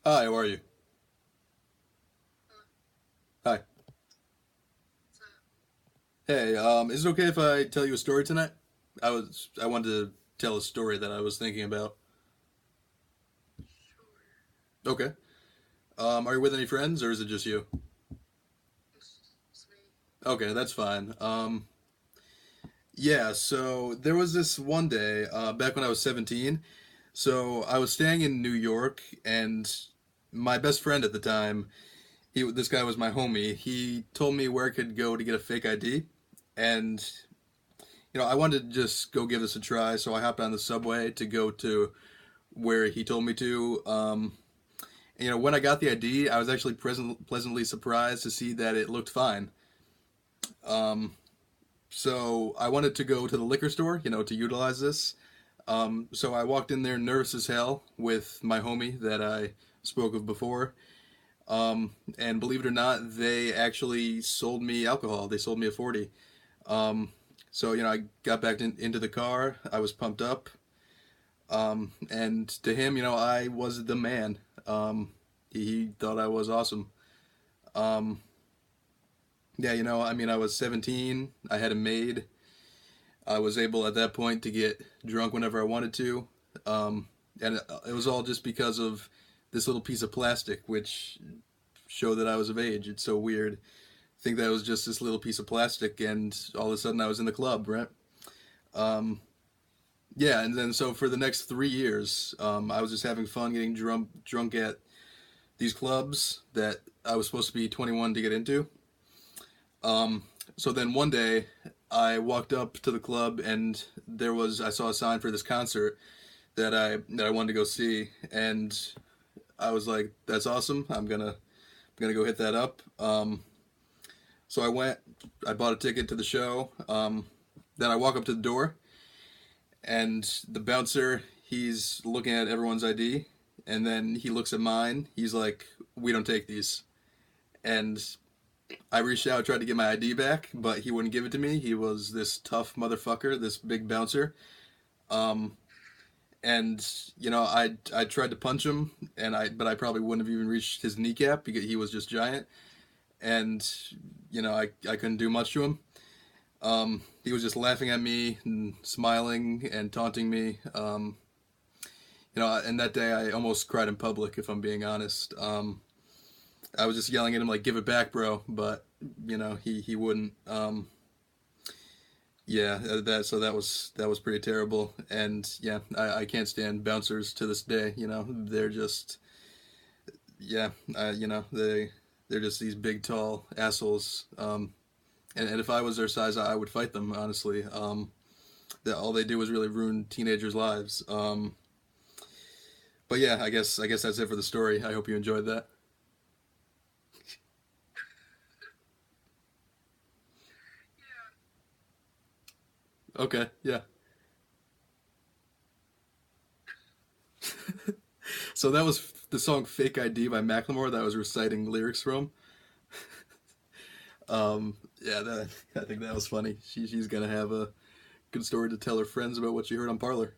Hi, how are you? Hi. Hey, is it okay if I tell you a story tonight? I wanted to tell a story that I was thinking about. Okay. Are you with any friends or is it just you? Okay, that's fine. Yeah, so there was this one day, back when I was 17. So I was staying in New York and my best friend at the time, this guy was my homie. He told me where I could go to get a fake ID. And I wanted to just go give this a try, so I hopped on the subway to go to where he told me to. When I got the ID, I was actually pleasantly surprised to see that it looked fine. Um, so I wanted to go to the liquor store, to utilize this. So I walked in there nervous as hell with my homie that I spoke of before. And believe it or not, they actually sold me alcohol. They sold me a 40. So, I got back into the car. I was pumped up. And to him, I was the man. He thought I was awesome. Um, yeah, I was 17. I had a maid. I was able at that point to get drunk whenever I wanted to. And it was all just because of this little piece of plastic, which showed that I was of age. It's so weird. Think that was just this little piece of plastic, and all of a sudden I was in the club, right? Um, yeah, and then so for the next 3 years, I was just having fun getting drunk at these clubs that I was supposed to be 21 to get into. Um, so then one day, I walked up to the club and I saw a sign for this concert that I wanted to go see, and I was like, "That's awesome! I'm gonna go hit that up." So I went. I bought a ticket to the show. Then I walk up to the door, and the bouncer he's looking at everyone's ID, and then he looks at mine. He's like, "We don't take these." And I reached out, tried to get my ID back, but he wouldn't give it to me. He was this tough motherfucker, this big bouncer. Um, and I tried to punch him, but I probably wouldn't have even reached his kneecap because he was just giant. And I couldn't do much to him. He was just laughing at me and smiling and taunting me. And that day I almost cried in public, if I'm being honest. I was just yelling at him like, "Give it back, bro!" But he wouldn't. Yeah, that was pretty terrible, and yeah, I can't stand bouncers to this day. They're just yeah, they're just these big tall assholes. And if I was their size, I would fight them honestly. That all they do is really ruin teenagers' lives. But yeah, I guess that's it for the story. I hope you enjoyed that. Okay, yeah. So that was the song "Fake ID" by Macklemore that I was reciting lyrics from. Yeah, I think that was funny. She's gonna have a good story to tell her friends about what she heard on Parlor.